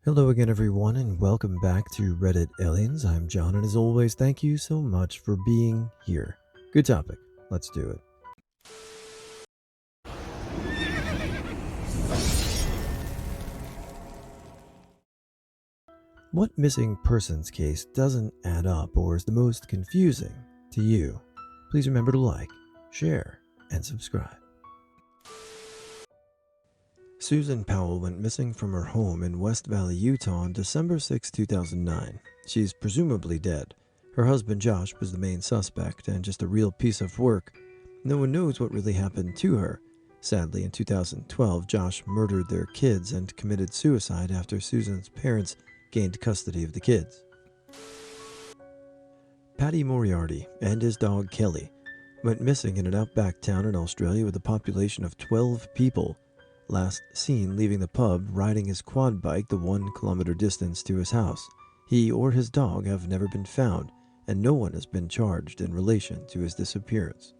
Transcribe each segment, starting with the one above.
Hello again, everyone, and welcome back to Reddit Aliens. I'm John, and as always, thank you so much for being here. Good topic. Let's do it. What missing persons case doesn't add up or is the most confusing to you? Please remember to like, share, and subscribe. Susan Powell went missing from her home in West Valley, Utah on December 6, 2009. She's presumably dead. Her husband Josh was the main suspect and just a real piece of work. No one knows what really happened to her. Sadly, in 2012, Josh murdered their kids and committed suicide after Susan's parents gained custody of the kids. Paddy Moriarty and his dog Kelly went missing in an outback town in Australia with a population of 12 people. Last seen leaving the pub riding his quad bike the 1 kilometer distance to his house. He or his dog have never been found, and no one has been charged in relation to his disappearance.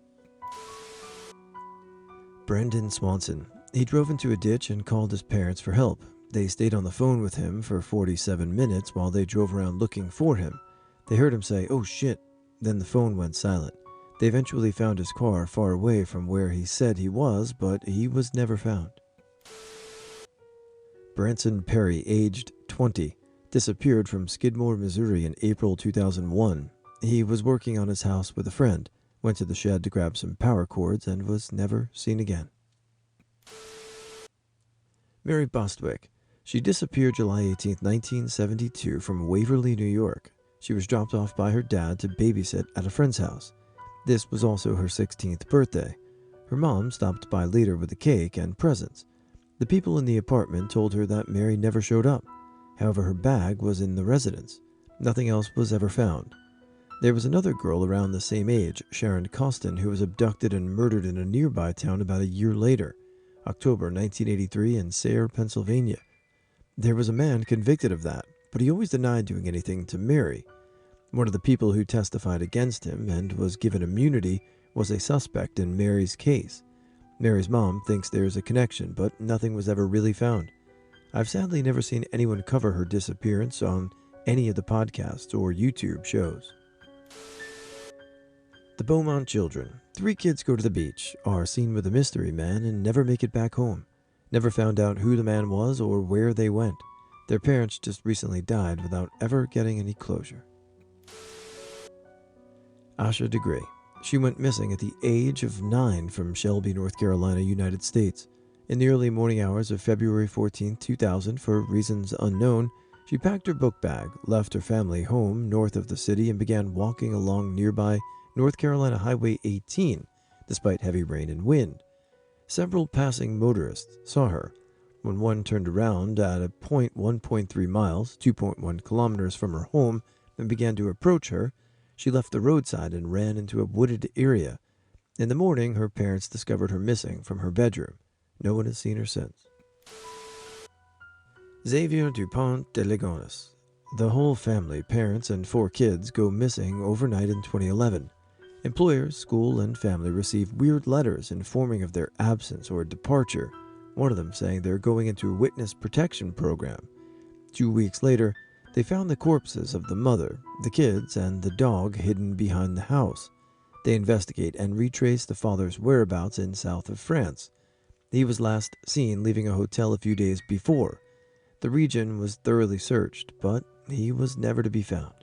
Brandon Swanson. He drove into a ditch and called his parents for help. They stayed on the phone with him for 47 minutes while they drove around looking for him. They heard him say, "Oh shit," then the phone went silent. They eventually found his car far away from where he said he was, but he was never found. Branson Perry, aged 20, disappeared from Skidmore, Missouri in April 2001. He was working on his house with a friend, went to the shed to grab some power cords, and was never seen again. Mary Bostwick. She disappeared July 18, 1972 from Waverly, New York. She was dropped off by her dad to babysit at a friend's house. This was also her 16th birthday. Her mom stopped by later with a cake and presents. The people in the apartment told her that Mary never showed up. However, her bag was in the residence. Nothing else was ever found. There was another girl around the same age, Sharon Costin, who was abducted and murdered in a nearby town about a year later, October 1983 in Sayre, Pennsylvania. There was a man convicted of that, but he always denied doing anything to Mary. One of the people who testified against him and was given immunity was a suspect in Mary's case. Mary's mom thinks there's a connection, but nothing was ever really found. I've sadly never seen anyone cover her disappearance on any of the podcasts or YouTube shows. The Beaumont children. 3 kids go to the beach, are seen with a mystery man, and never make it back home. Never found out who the man was or where they went. Their parents just recently died without ever getting any closure. Asha Degree. She went missing at the age of 9 from Shelby, North Carolina, United States. In the early morning hours of February 14, 2000, for reasons unknown, she packed her book bag, left her family home north of the city, and began walking along nearby North Carolina Highway 18, despite heavy rain and wind. Several passing motorists saw her. When one turned around at a point 1.3 miles, 2.1 kilometers from her home, and began to approach her, she left the roadside and ran into a wooded area. In the morning, her parents discovered her missing from her bedroom. No one has seen her since. Xavier Dupont de Ligonnès. The whole family, parents and 4 kids, go missing overnight in 2011. Employers, school, and family receive weird letters informing of their absence or departure, one of them saying they're going into a witness protection program. 2 weeks later, they found the corpses of the mother, the kids, and the dog hidden behind the house. They investigate and retrace the father's whereabouts in south of France. He was last seen leaving a hotel a few days before. The region was thoroughly searched, but he was never to be found.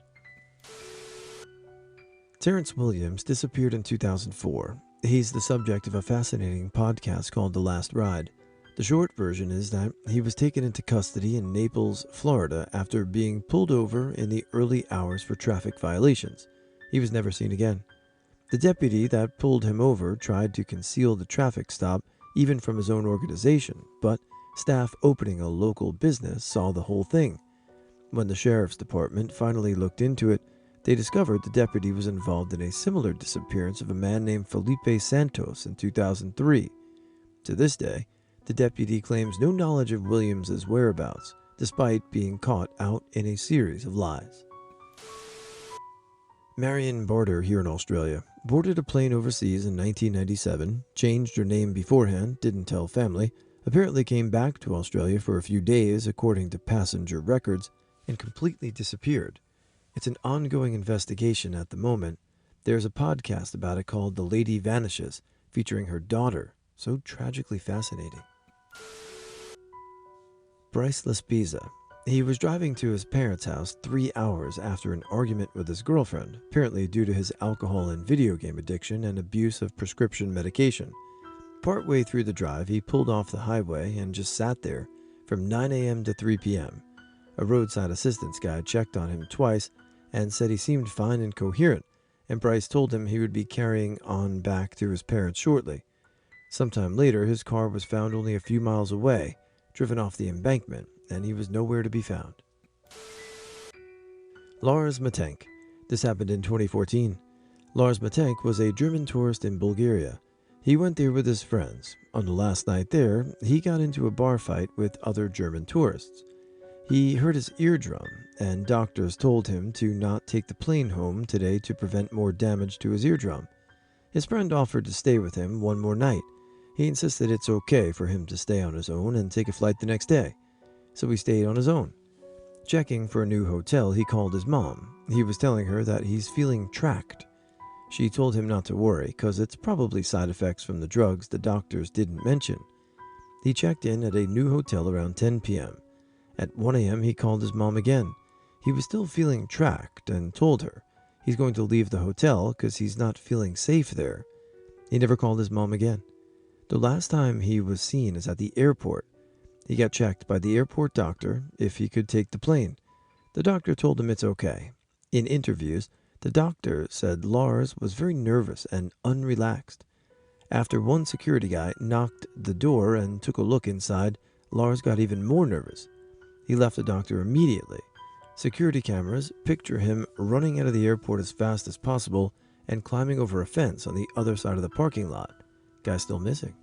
Terence Williams disappeared in 2004. He's the subject of a fascinating podcast called The Last Ride. The short version is that he was taken into custody in Naples, Florida, after being pulled over in the early hours for traffic violations. He was never seen again. The deputy that pulled him over tried to conceal the traffic stop even from his own organization, but staff opening a local business saw the whole thing. When the sheriff's department finally looked into it, they discovered the deputy was involved in a similar disappearance of a man named Felipe Santos in 2003. To this day, the deputy claims no knowledge of Williams's whereabouts, despite being caught out in a series of lies. Marion Barter, here in Australia, boarded a plane overseas in 1997, changed her name beforehand, didn't tell family, apparently came back to Australia for a few days, according to passenger records, and completely disappeared. It's an ongoing investigation at the moment. There's a podcast about it called The Lady Vanishes, featuring her daughter. So tragically fascinating. Bryce Laspisa. He was driving to his parents' house 3 hours after an argument with his girlfriend, apparently due to his alcohol and video game addiction and abuse of prescription medication. Partway through the drive, he pulled off the highway and just sat there from 9 a.m. to 3 p.m. A roadside assistance guy checked on him twice and said he seemed fine and coherent, and Bryce told him he would be carrying on back to his parents shortly. Sometime later, his car was found only a few miles away, driven off the embankment, and he was nowhere to be found. Lars Mittank. This happened in 2014. Lars Mittank was a German tourist in Bulgaria. He went there with his friends. On the last night there, he got into a bar fight with other German tourists. He hurt his eardrum, and doctors told him to not take the plane home today to prevent more damage to his eardrum. His friend offered to stay with him one more night. He insisted it's okay for him to stay on his own and take a flight the next day. So he stayed on his own. Checking for a new hotel, he called his mom. He was telling her that he's feeling tracked. She told him not to worry, because it's probably side effects from the drugs the doctors didn't mention. He checked in at a new hotel around 10 p.m. At 1 a.m., he called his mom again. He was still feeling tracked and told her he's going to leave the hotel because he's not feeling safe there. He never called his mom again. The last time he was seen is at the airport. He got checked by the airport doctor if he could take the plane. The doctor told him it's okay. In interviews, the doctor said Lars was very nervous and unrelaxed. After one security guy knocked the door and took a look inside, Lars got even more nervous. He left the doctor immediately. Security cameras picture him running out of the airport as fast as possible and climbing over a fence on the other side of the parking lot. Guy's still missing.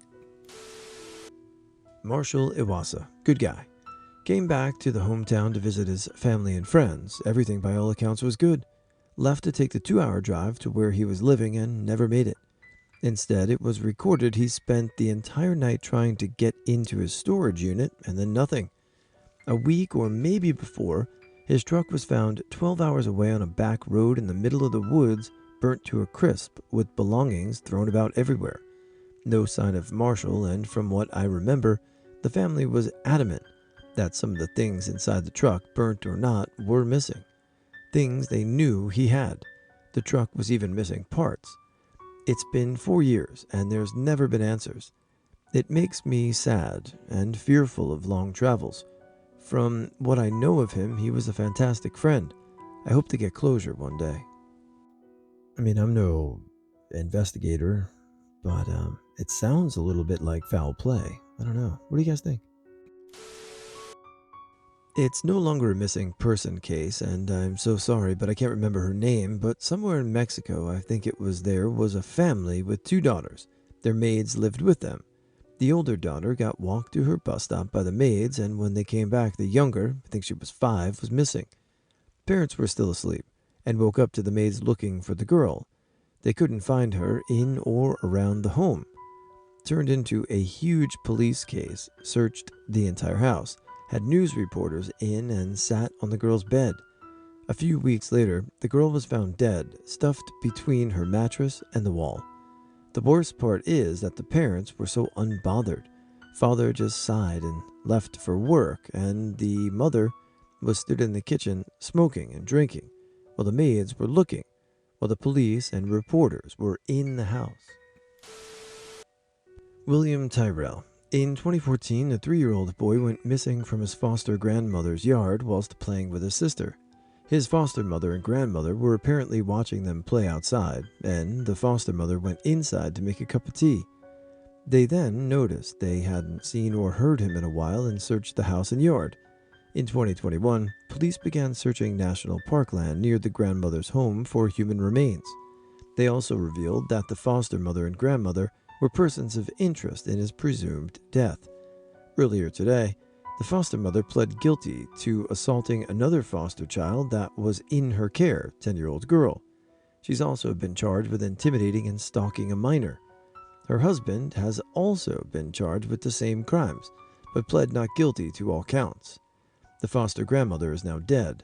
Marshall Iwaasa, good guy. Came back to the hometown to visit his family and friends. Everything by all accounts was good. Left to take the 2-hour drive to where he was living and never made it. Instead, it was recorded he spent the entire night trying to get into his storage unit and then nothing. A week or maybe before, his truck was found 12 hours away on a back road in the middle of the woods, burnt to a crisp with belongings thrown about everywhere. No sign of Marshall, and from what I remember, the family was adamant that some of the things inside the truck, burnt or not, were missing. Things they knew he had. The truck was even missing parts. It's been 4 years, and there's never been answers. It makes me sad and fearful of long travels. From what I know of him, he was a fantastic friend. I hope to get closure one day. I mean, I'm no investigator, but it sounds a little bit like foul play. I don't know. What do you guys think? It's no longer a missing person case, and I'm so sorry, but I can't remember her name, but somewhere in Mexico, I think it was, there was a family with 2 daughters. Their maids lived with them. The older daughter got walked to her bus stop by the maids, and when they came back, the younger, I think she was 5, was missing. Parents were still asleep, and woke up to the maids looking for the girl. They couldn't find her in or around the home. Turned into a huge police case, searched the entire house, had news reporters in, and sat on the girl's bed. A few weeks later, the girl was found dead, stuffed between her mattress and the wall. The worst part is that the parents were so unbothered. Father just sighed and left for work, and the mother was stood in the kitchen smoking and drinking, while the maids were looking, while the police and reporters were in the house. William Tyrell. In 2014, a 3-year-old boy went missing from his foster grandmother's yard whilst playing with his sister. His foster mother and grandmother were apparently watching them play outside, and the foster mother went inside to make a cup of tea. They then noticed they hadn't seen or heard him in a while and searched the house and yard. In 2021, police began searching national parkland near the grandmother's home for human remains. They also revealed that the foster mother and grandmother were persons of interest in his presumed death. Earlier today, the foster mother pled guilty to assaulting another foster child that was in her care, 10-year-old girl. She's also been charged with intimidating and stalking a minor. Her husband has also been charged with the same crimes, but pled not guilty to all counts. The foster grandmother is now dead.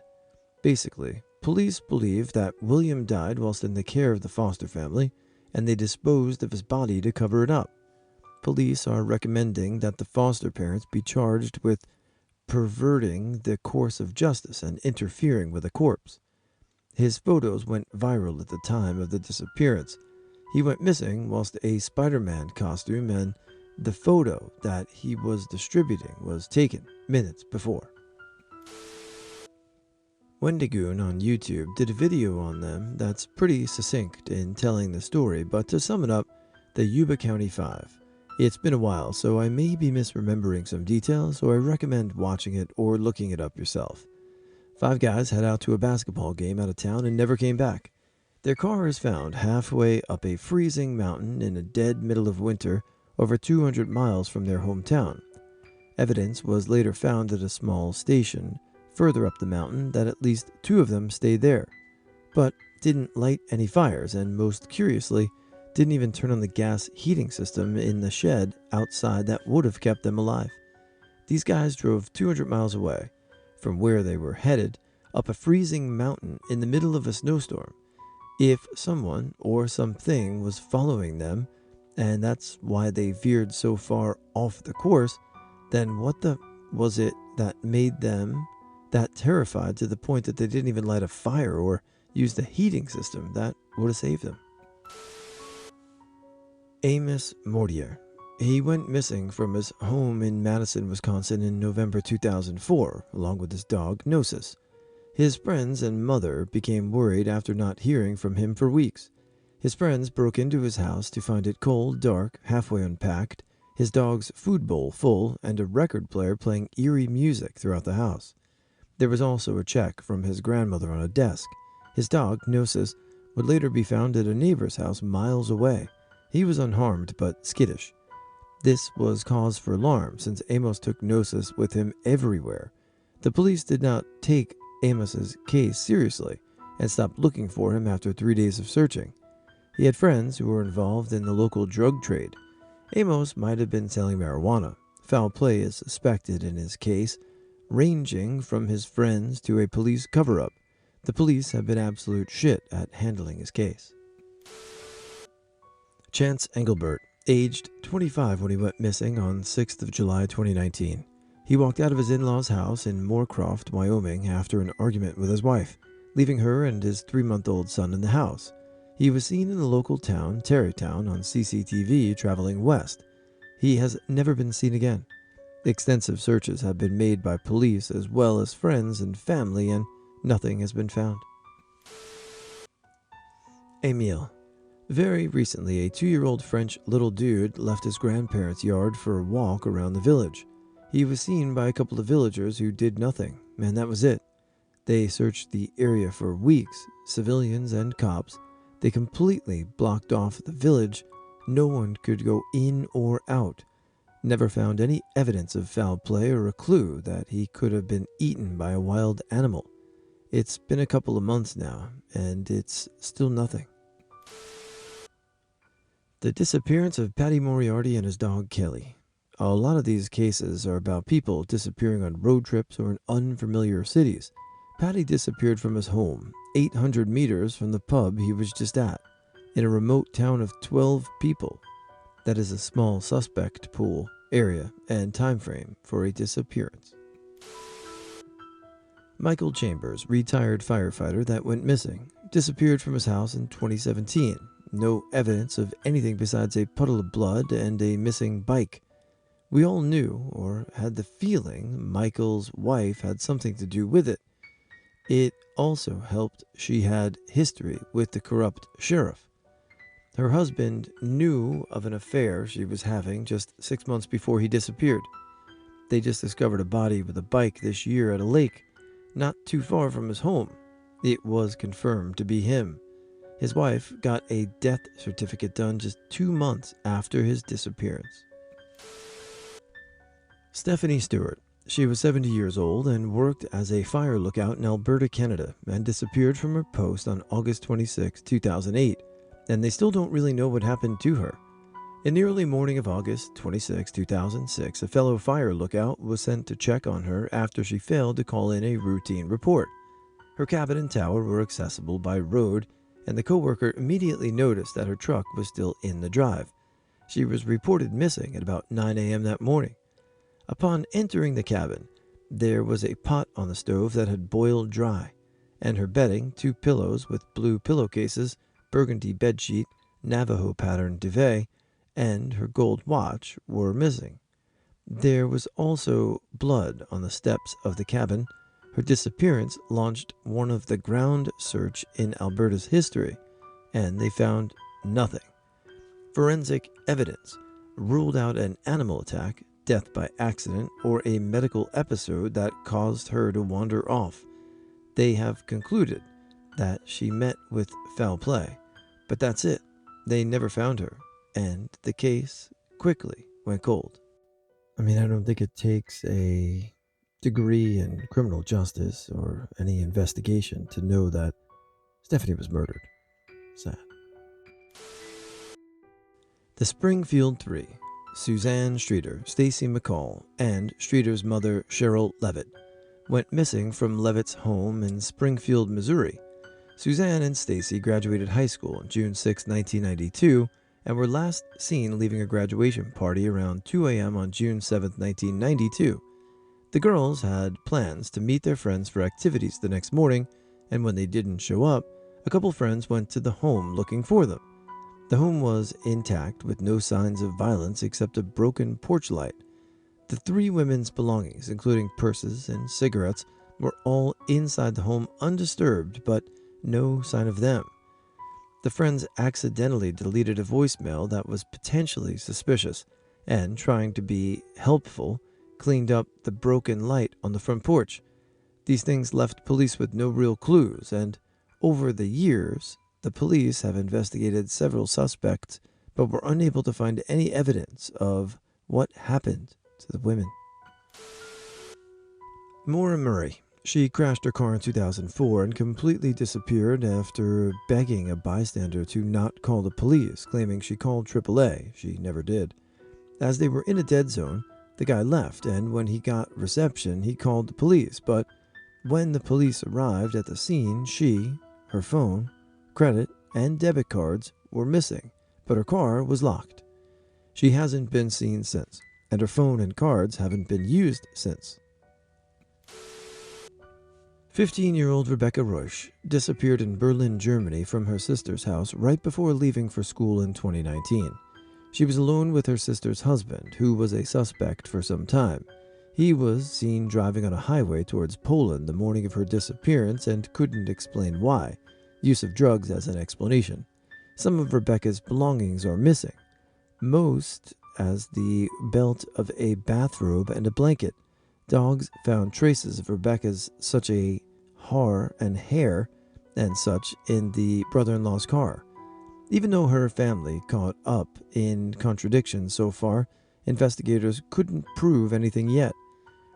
Basically, police believe that William died whilst in the care of the foster family, and they disposed of his body to cover it up. Police are recommending that the foster parents be charged with perverting the course of justice and interfering with a corpse. His photos went viral at the time of the disappearance. He went missing whilst a Spider-Man costume, and the photo that he was distributing was taken minutes before. Wendigoon on YouTube did a video on them that's pretty succinct in telling the story, but to sum it up, the Yuba County 5. It's been a while, so I may be misremembering some details, so I recommend watching it or looking it up yourself. 5 guys head out to a basketball game out of town and never came back. Their car is found halfway up a freezing mountain in a dead middle of winter over 200 miles from their hometown. Evidence was later found at a small station further up the mountain that at least 2 of them stayed there, but didn't light any fires, and most curiously, didn't even turn on the gas heating system in the shed outside that would have kept them alive. These guys drove 200 miles away from where they were headed up a freezing mountain in the middle of a snowstorm. If someone or something was following them, and that's why they veered so far off the course, then what was it that made them that terrified to the point that they didn't even light a fire or use the heating system that would have saved them? Amos Mortier. He went missing from his home in Madison, Wisconsin in November 2004, along with his dog, Gnosis. His friends and mother became worried after not hearing from him for weeks. His friends broke into his house to find it cold, dark, halfway unpacked, his dog's food bowl full, and a record player playing eerie music throughout the house. There was also a check from his grandmother on a desk. His dog, Gnosis, would later be found at a neighbor's house miles away. He was unharmed but skittish. This was cause for alarm since Amos took Gnosis with him everywhere. The police did not take Amos's case seriously and stopped looking for him after 3 days of searching. He had friends who were involved in the local drug trade. Amos might have been selling marijuana. Foul play is suspected in his case, ranging from his friends to a police cover-up. The police have been absolute shit at handling his case. Chance Englebert, aged 25 when he went missing on 6th of July 2019. He walked out of his in-laws' house in Moorcroft, Wyoming after an argument with his wife, leaving her and his 3-month-old son in the house. He was seen in the local town, Tarrytown, on CCTV traveling west. He has never been seen again. Extensive searches have been made by police as well as friends and family, and nothing has been found. Emile. Very recently, a 2-year-old French little dude left his grandparents' yard for a walk around the village. He was seen by a couple of villagers who did nothing, and that was it. They searched the area for weeks, civilians and cops. They completely blocked off the village. No one could go in or out. Never found any evidence of foul play or a clue that he could have been eaten by a wild animal. It's been a couple of months now, and it's still nothing. The disappearance of Paddy Moriarty and his dog Kelly. A lot of these cases are about people disappearing on road trips or in unfamiliar cities. Paddy disappeared from his home, 800 meters from the pub he was just at, in a remote town of 12 people. That is a small suspect pool, area, and time frame for a disappearance. Michael Chambers, retired firefighter that went missing, disappeared from his house in 2017. No evidence of anything besides a puddle of blood and a missing bike. We all knew, or had the feeling, Michael's wife had something to do with it. It also helped she had history with the corrupt sheriff. Her husband knew of an affair she was having just 6 months before he disappeared. They just discovered a body with a bike this year at a lake, not too far from his home. It was confirmed to be him. His wife got a death certificate done just 2 months after his disappearance. Stephanie Stewart. She was 70 years old and worked as a fire lookout in Alberta, Canada, and disappeared from her post on August 26, 2008, and they still don't really know what happened to her. In the early morning of August 26, 2006, a fellow fire lookout was sent to check on her after she failed to call in a routine report. Her cabin and tower were accessible by road, and the coworker immediately noticed that her truck was still in the drive. She was reported missing at about 9 a.m. that morning. Upon entering the cabin, there was a pot on the stove that had boiled dry, and her bedding, 2 pillows with blue pillowcases, burgundy bedsheet, Navajo pattern duvet, and her gold watch were missing. There was also blood on the steps of the cabin. Her disappearance launched one of the ground search in Alberta's history, and they found nothing. Forensic evidence ruled out an animal attack, death by accident, or a medical episode that caused her to wander off. They have concluded that she met with foul play, but that's it. They never found her, and the case quickly went cold. I mean, I don't think it takes a degree in criminal justice or any investigation to know that Stephanie was murdered. Sad. The Springfield Three, Suzanne Streeter, Stacy McCall, and Streeter's mother, Cheryl Levitt, went missing from Levitt's home in Springfield, Missouri. Suzanne and Stacy graduated high school on June 6, 1992, and were last seen leaving a graduation party around 2 a.m. on June 7, 1992. The girls had plans to meet their friends for activities the next morning, and when they didn't show up, a couple friends went to the home looking for them. The home was intact with no signs of violence except a broken porch light. The 3 women's belongings, including purses and cigarettes, were all inside the home undisturbed, but no sign of them. The friends accidentally deleted a voicemail that was potentially suspicious, and trying to be helpful, cleaned up the broken light on the front porch. These things left police with no real clues, and over the years, the police have investigated several suspects, but were unable to find any evidence of what happened to the women. Maura Murray. She crashed her car in 2004 and completely disappeared after begging a bystander to not call the police, claiming she called AAA. She never did. As they were in a dead zone, the guy left, and when he got reception, he called the police. But when the police arrived at the scene, her phone, credit, and debit cards were missing, but her car was locked. She hasn't been seen since, and her phone and cards haven't been used since. 15-year-old Rebecca Reusch disappeared in Berlin, Germany from her sister's house right before leaving for school in 2019. She was alone with her sister's husband, who was a suspect for some time. He was seen driving on a highway towards Poland the morning of her disappearance and couldn't explain why. Use of drugs as an explanation. Some of Rebecca's belongings are missing, most as the belt of a bathrobe and a blanket. Dogs found traces of Rebecca's such a hair and such in the brother-in-law's car. Even though her family caught up in contradictions so far, investigators couldn't prove anything yet.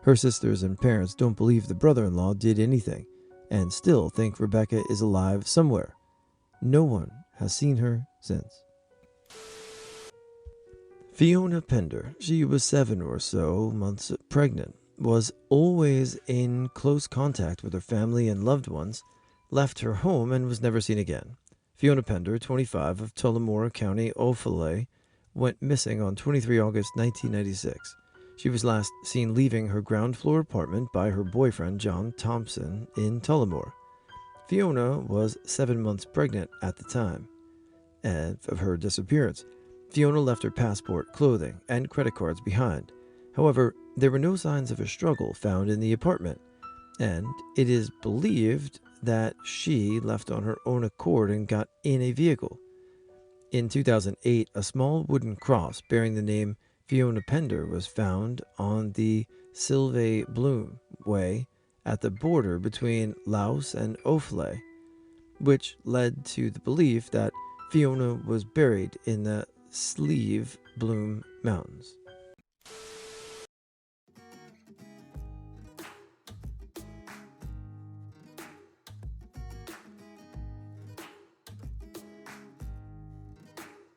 Her sisters and parents don't believe the brother-in-law did anything, and still think Rebecca is alive somewhere. No one has seen her since. Fiona Pender, she was 7 or so months pregnant, was always in close contact with her family and loved ones, left her home and was never seen again. Fiona Pender, 25, of Tullamore County, Offaly, went missing on 23 August 1996. She was last seen leaving her ground floor apartment by her boyfriend John Thompson in Tullamore. Fiona was 7 months pregnant at the time of her disappearance. Fiona left her passport, clothing, and credit cards behind. However, there were no signs of a struggle found in the apartment, and it is believed that she left on her own accord and got in a vehicle. In 2008, a small wooden cross bearing the name Fiona Pender was found on the Sylve Bloom Way at the border between Laos and Offaly, which led to the belief that Fiona was buried in the Slieve Bloom Mountains.